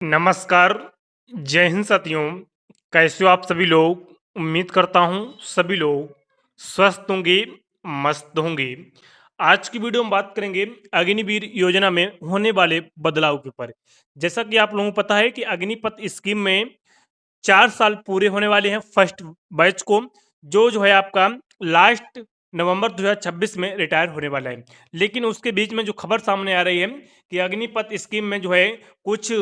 नमस्कार, जय हिंद साथियों। कैसे हो आप सभी लोग? उम्मीद करता हूँ सभी लोग स्वस्थ होंगे, मस्त होंगे। आज की वीडियो में बात करेंगे अग्निवीर योजना में होने वाले बदलाव के ऊपर। जैसा कि आप लोगों को पता है कि अग्निपथ स्कीम में 4 साल पूरे होने वाले हैं फर्स्ट बैच को, जो है आपका लास्ट नवंबर 2026 में रिटायर होने वाला है। लेकिन उसके बीच में जो खबर सामने आ रही है कि अग्निपथ स्कीम में जो है कुछ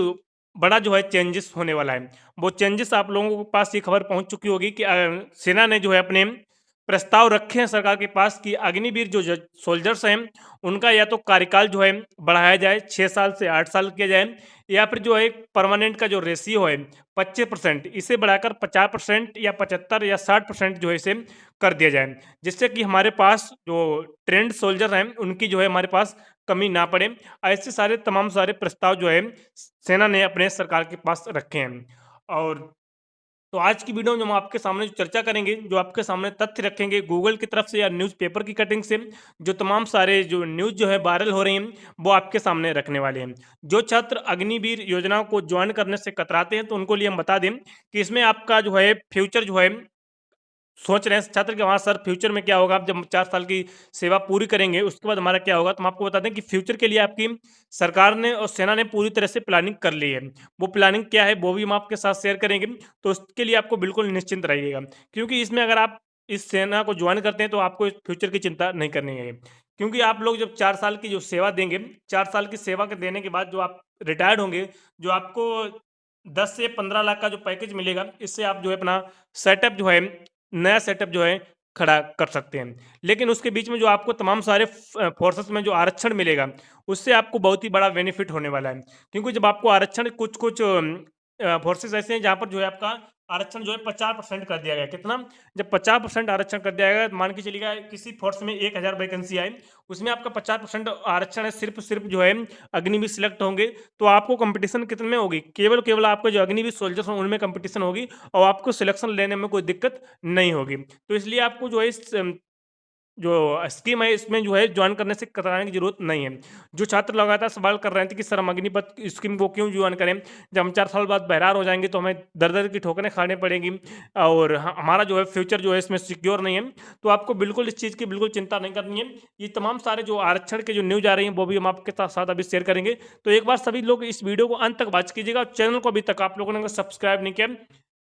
बड़ा जो है चेंजेस होने वाला है। वो चेंजेस आप लोगों के पास ये खबर पहुंच चुकी होगी कि सेना ने जो है अपने प्रस्ताव रखे हैं सरकार के पास कि अग्निवीर जो सोल्जर्स हैं उनका या तो कार्यकाल जो है बढ़ाया जाए, 6 साल से 8 साल किया जाए, या फिर जो है परमानेंट का जो रेशियो है 25% इसे बढ़ाकर 50% या 75 या 60% जो है इसे कर दिया जाए, जिससे कि हमारे पास जो ट्रेंड सोल्जर हैं उनकी जो है हमारे पास कमी ना पड़े। ऐसे सारे तमाम सारे प्रस्ताव जो है सेना ने अपने सरकार के पास रखे हैं। और तो आज की वीडियो में हम आपके सामने जो चर्चा करेंगे, जो आपके सामने तथ्य रखेंगे गूगल की तरफ से या न्यूज़पेपर की कटिंग से, जो तमाम सारे जो न्यूज़ जो है वायरल हो रही हैं, वो आपके सामने रखने वाले हैं। जो छात्र अग्निवीर योजना को जॉइन करने से कतराते हैं, तो उनको लिए हम बता दें कि इसमें आपका जो है फ्यूचर जो है सोच रहे हैं छात्र कि हाँ सर फ्यूचर में क्या होगा, आप जब 4 साल की सेवा पूरी करेंगे उसके बाद हमारा क्या होगा? तो हम आपको बता दें कि फ्यूचर के लिए आपकी सरकार ने और सेना ने पूरी तरह से प्लानिंग कर ली है। वो प्लानिंग क्या है वो भी हम आपके साथ शेयर करेंगे, तो उसके लिए आपको बिल्कुल निश्चिंत रहिएगा। क्योंकि इसमें अगर आप इस सेना को जॉइन करते हैं तो आपको इस फ्यूचर की चिंता नहीं करनी है। क्योंकि आप लोग जब 4 साल की जो सेवा देंगे, 4 साल की सेवा के देने के बाद जो आप रिटायर्ड होंगे, जो आपको 10 से 15 लाख का जो पैकेज मिलेगा, इससे आप जो है अपना सेटअप जो है नया सेटअप जो है खड़ा कर सकते हैं। लेकिन उसके बीच में जो आपको तमाम सारे फोर्सेस में जो आरक्षण मिलेगा, उससे आपको बहुत ही बड़ा बेनिफिट होने वाला है। क्योंकि जब आपको आरक्षण कुछ-कुछ फोर्सेस ऐसे हैं जहाँ पर जो है आपका आरक्षण जो है 50% कर दिया गया है। कितना? जब 50% आरक्षण कर दिया गया, मान के चलिएगा किसी फोर्स में 1000 वैकेंसी आई, उसमें आपका 50% आरक्षण है, सिर्फ जो है अग्निवीर सिलेक्ट होंगे, तो आपको कॉम्पिटिशन कितने में होगी? केवल आपके जो अग्निवीर सोल्जर्स हैं उनमें कॉम्पिटिशन होगी और आपको सिलेक्शन लेने में कोई दिक्कत नहीं होगी। तो इसलिए आपको जो है इस जो स्कीम है इसमें जो है जॉइन करने से कतराने की ज़रूरत नहीं है। जो छात्र लगातार सवाल कर रहे थे कि सर हम अग्निपथ स्कीम को क्यों जॉइन करें? जब हम 4 साल बाद बहरार हो जाएँगे तो हमें दर-दर की ठोकरें खानी पड़ेंगी और हमारा जो है फ्यूचर जो है इसमें सिक्योर नहीं है। तो आपको बिल्कुल इस चीज़ की बिल्कुल चिंता नहीं करनी है। ये तमाम सारे जो आरक्षण के जो न्यूज़ आ रही हैं वो भी हम आपके साथ अभी शेयर करेंगे। तो एक बार सभी लोग इस वीडियो को अंत तक वॉच कीजिएगा और चैनल को अभी तक आप लोगों ने अगर सब्सक्राइब नहीं किया,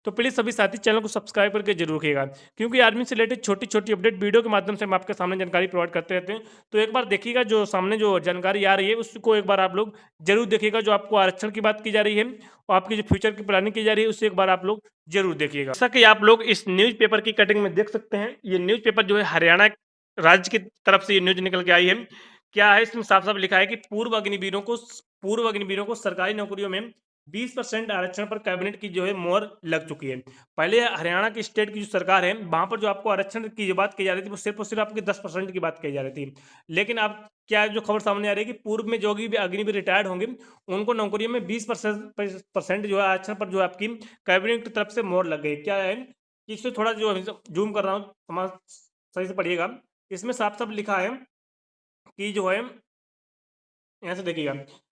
तो प्लीज़ सभी साथी चैनल को सब्सक्राइब करके जरूर रखिएगा। क्योंकि आर्मी से रिलेटेड छोटी-छोटी अपडेट वीडियो के माध्यम से हम आपके सामने जानकारी प्रोवाइड करते रहते हैं। तो एक बार देखिएगा जो सामने जो जानकारी आ रही है उसको एक बार आप लोग ज़रूर देखिएगा। जो आपको आरक्षण की बात की जा रही है और आपकी जो फ्यूचर की प्लानिंग की जा रही है उसे एक बार आप लोग ज़रूर देखिएगा। जैसा कि आप लोग इस न्यूज़पेपर की कटिंग में देख सकते हैं, ये न्यूज़पेपर जो है हरियाणा राज्य की तरफ से ये न्यूज़ निकल के आई है। क्या है इसमें साफ-साफ लिखा है कि पूर्व अग्निवीरों को सरकारी नौकरियों में 20% आरक्षण पर कैबिनेट की जो है मोहर लग चुकी है। पहले हरियाणा की स्टेट की जो सरकार है, वहाँ पर जो आपको आरक्षण की जो बात कही जा रही थी, वो सिर्फ़ और सिर्फ़ आपकी 10% की बात कही जा रही थी। लेकिन अब क्या जो खबर सामने आ रही है कि पूर्व में जो भी अग्निवीर रिटायर्ड होंगे, उनको नौकरियों में 20% जो है आरक्षण पर जो है आपकी कैबिनेट की तरफ से मोहर लग गई। क्या है कि इसे थोड़ा जो ज़ूम कर रहा हूँ, समाज सही से पढ़िएगा। इसमें साफ-साफ लिखा है कि जो है यहाँ से देखिएगा,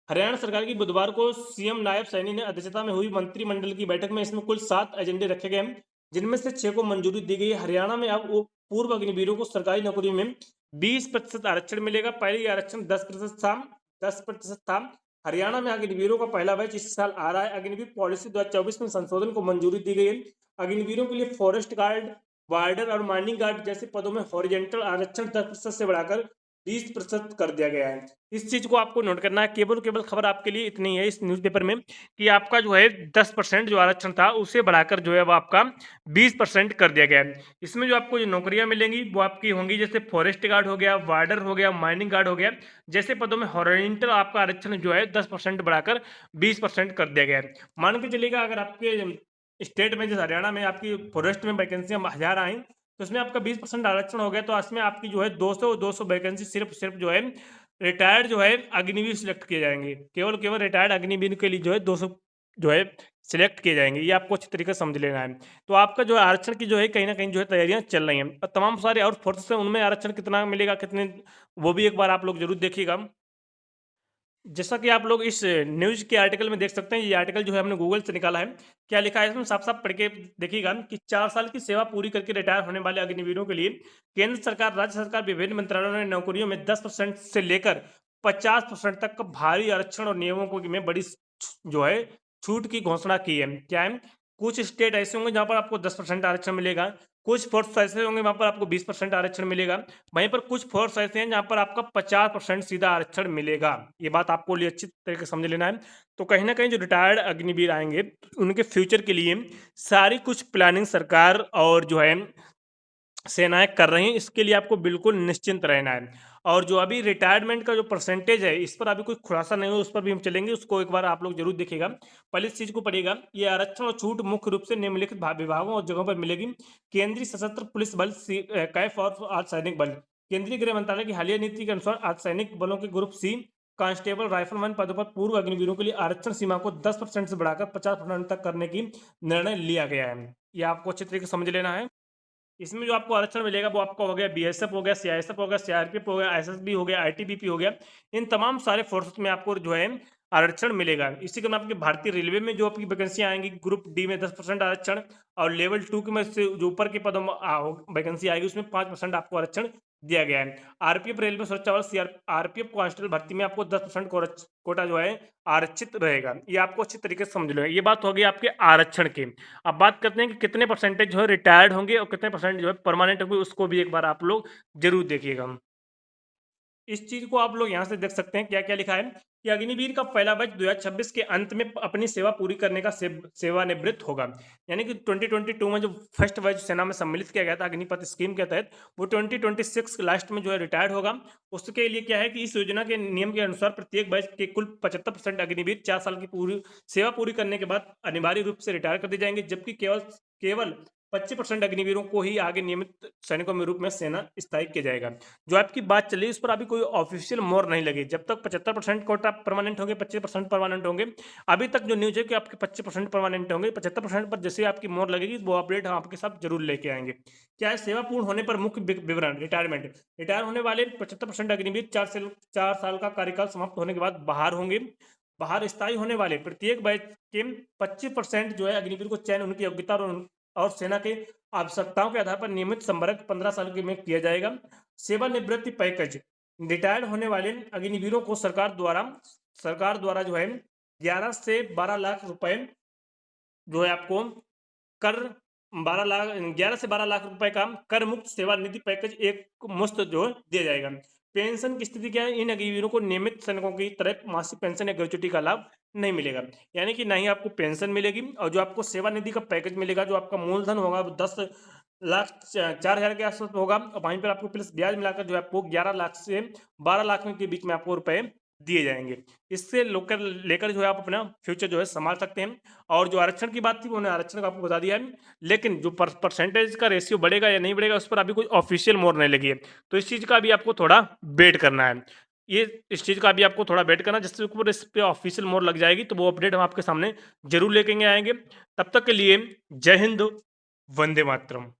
हरियाणा सरकार की बुधवार को सीएम नायब सैनी ने अध्यक्षता में हुई मंत्रिमंडल की बैठक में इसमें कुल 7 एजेंडे रखे गए हैं, जिनमें से 6 को मंजूरी दी गई है। हरियाणा में अब वो पूर्व अग्निवीरों को सरकारी नौकरी में 20% आरक्षण मिलेगा। पहले ये आरक्षण 10% था। हरियाणा में अग्निवीरों का पहला बैच इस साल आ रहा है। अग्निवीर पॉलिसी 2024 में संशोधन को मंजूरी दी गई है। अग्निवीरों के लिए फॉरेस्ट गार्ड, वार्डर और माइनिंग गार्ड जैसे पदों में हॉरिजेंटल आरक्षण 10% से बढ़ाकर 20% कर दिया गया है। इस चीज़ को आपको नोट करना है। केवल खबर आपके लिए इतनी है इस न्यूज़पेपर में कि आपका जो है 10% जो आरक्षण था उसे बढ़ाकर जो है वो आपका 20% कर दिया गया है। इसमें जो आपको जो नौकरियाँ मिलेंगी वो आपकी होंगी जैसे फॉरेस्ट गार्ड हो गया, वार्डर हो गया, माइनिंग गार्ड हो गया। जैसे पदों में हॉरिज़ॉन्टल आपका आरक्षण जो है 10% बढ़ाकर 20% कर दिया गया है। मान के चलिएगा अगर आपके स्टेट में जैसे हरियाणा में आपकी फॉरेस्ट में वैकेंसियाँ 1000 आई, तो इसमें आपका 20% आरक्षण हो गया, तो इसमें आपकी जो है 200 वैकेंसी सिर्फ जो है रिटायर्ड जो है अग्निवीर सिलेक्ट किए जाएँगे। केवल रिटायर्ड अग्निवीर के लिए जो है 200 जो है सिलेक्ट किए जाएँगे। ये आपको अच्छी तरीके से समझ लेना है। तो आपका जो है आरक्षण की जो है कहीं न कहीं जो है तैयारियाँ चल रही हैं। और तमाम सारे और फोर्सेस हैं उनमें आरक्षण कितना मिलेगा कितने, वो भी एक बार आप लोग ज़रूर देखिएगा। जैसा कि आप लोग इस न्यूज़ के आर्टिकल में देख सकते हैं, ये आर्टिकल जो है हमने गूगल से निकाला है। क्या लिखा है इसमें साफ-साफ पढ़ के देखिएगा कि 4 साल की सेवा पूरी करके रिटायर होने वाले अग्निवीरों के लिए केंद्र सरकार, राज्य सरकार, विभिन्न मंत्रालयों ने नौकरियों में 10% से लेकर 50% तक का भारी आरक्षण और नियमों को में बड़ी जो है छूट की घोषणा की है। क्या है? कुछ स्टेट ऐसे होंगे जहाँ पर आपको 10% आरक्षण मिलेगा, कुछ फोर्स ऐसे होंगे वहाँ पर आपको 20% आरक्षण मिलेगा, वहीं पर कुछ फोर्स ऐसे हैं जहाँ पर आपका 50% सीधा आरक्षण मिलेगा। ये बात आपको लिए अच्छी तरीके से समझ लेना है। तो कहीं न कहीं जो रिटायर्ड अग्निवीर आएँगे, उनके फ्यूचर के लिए सारी कुछ प्लानिंग सरकार और जो है सेनाएँ कर रही हैं, इसके लिए आपको बिल्कुल निश्चिंत रहना है। और जो अभी रिटायरमेंट का जो परसेंटेज है, इस पर अभी कोई खुलासा नहीं हुआ, उस पर भी हम चलेंगे, उसको एक बार आप लोग ज़रूर देखिएगा। पहले इस चीज़ को पढ़िएगा, ये आरक्षण और छूट मुख्य रूप से निम्नलिखित विभागों और जगहों पर मिलेगी। केंद्रीय सशस्त्र पुलिस बल कैफ और अर्धसैनिक बल। केंद्रीय गृह मंत्रालय की हालिया नीति के अनुसार अर्धसैनिक बलों के ग्रुप सी, कांस्टेबल, राइफलमैन पदों पर पूर्व अग्निवीरों के लिए आरक्षण सीमा को 10% से बढ़ाकर 50% तक करने की निर्णय लिया गया है। ये आपको अच्छे तरीके से समझ लेना है। इसमें जो आपको आरक्षण मिलेगा वो आपका हो गया बीएसएफ हो गया, सीआईएसएफ हो गया, सीआरपीएफ हो गया, एसएसबी हो गया, आईटीबीपी हो गया। इन तमाम सारे फोर्सेस में आपको जो है आरक्षण मिलेगा। इसी के आपकी भारतीय रेलवे में जो आपकी वैकेंसियाँ आएँगी, ग्रुप डी में 10% आरक्षण और लेवल 2 के में से जो ऊपर के पदों में वैकेंसी आएगी उसमें 5% आपको आरक्षण दिया गया है। आरपीएफ रेलवे सुरक्षा बल आरपीएफ कांस्टेबल भर्ती में आपको 10% कोटा जो है आरक्षित रहेगा। ये आपको अच्छी तरीके से समझ लो। ये बात हो गई आपके आरक्षण की। अब बात करते हैं कि कितने परसेंटेज जो है रिटायर्ड होंगे और कितने परसेंट जो है परमानेंट होंगे, उसको भी एक बार आप लोग जरूर देखिएगा। इस चीज को आप लोग यहाँ से देख सकते हैं क्या क्या लिखा है कि अग्निवीर का पहला बैच 2026 के अंत में अपनी सेवा पूरी करने का सेवानिवृत्त होगा। यानी कि 2022 में जो फर्स्ट बैच सेना में सम्मिलित किया गया था अग्निपथ स्कीम के तहत, वो 2026 लास्ट में जो है रिटायर्ड होगा। उसके लिए क्या है कि इस योजना के नियम के अनुसार प्रत्येक बैच के कुल 75% अग्निवीर 4 साल की पूरी सेवा पूरी करने के बाद अनिवार्य रूप से रिटायर कर दिए जाएंगे, जबकि केवल केवल 25% अग्निवीरों को ही आगे नियमित सैनिकों में रूप में सेना स्थायी किया जाएगा। जो आपकी बात चली उस पर अभी कोई ऑफिशियल मोहर नहीं लगी। जब तक 75% कोटा परमानेंट होंगे, 25% परमानेंट होंगे। अभी तक जो न्यूज है कि आपके 25% परमानेंट होंगे, 75% पर जैसे आपकी मोहर लगेगी वो अपडेट हम आपके साथ जरूर लेके आएंगे। क्या है सेवा पूर्ण होने पर मुख्य विवरण रिटायरमेंट। रिटायर होने वाले 75% अग्निवीर 4 साल का कार्यकाल समाप्त होने के बाद बाहर होंगे। बाहर स्थायी होने वाले प्रत्येक बैच के 25% जो है अग्निवीर को चयन उनकी योग्यता और सेना के आवश्यकताओं के आधार पर नियमित संवर्ग 15 साल के में किया जाएगा। सेवानिवृत्ति पैकेज रिटायर्ड होने वाले अग्निवीरों को सरकार द्वारा जो है 11 से 12 लाख रुपए जो है आपको कर 11 से 12 लाख रुपए का कर मुक्त सेवा निधि पैकेज एक मुश्त जो है दिया जाएगा। पेंशन की स्थिति क्या है, इन अग्निवीरों को नियमित सैनिकों की तरह मासिक पेंशन या ग्रेच्युटी का लाभ नहीं मिलेगा। यानी कि ना ही आपको पेंशन मिलेगी और जो आपको सेवा निधि का पैकेज मिलेगा, जो आपका मूलधन होगा वो 10,04,000 के आसपास होगा और वहीं पर आपको प्लस ब्याज मिलाकर जो है आपको 11 लाख से 12 लाख के बीच में आपको रुपए दिए जाएंगे। इससे लेकर जो है आप अपना फ्यूचर जो है संभाल सकते हैं। और जो आरक्षण की बात थी उन्होंने आरक्षण का आपको बता दिया है, लेकिन जो परसेंटेज का रेशियो बढ़ेगा या नहीं बढ़ेगा उस पर अभी कोई ऑफिशियल मोहर नहीं लगी है। तो इस चीज़ का भी आपको थोड़ा वेट करना है। ये इस चीज़ का भी आपको थोड़ा वेट करना, जिससे ऊपर इस पे ऑफिशियल मोहर लग जाएगी तो वो अपडेट हम आपके सामने जरूर लेके आएंगे। तब तक के लिए जय हिंद, वंदे मातरम।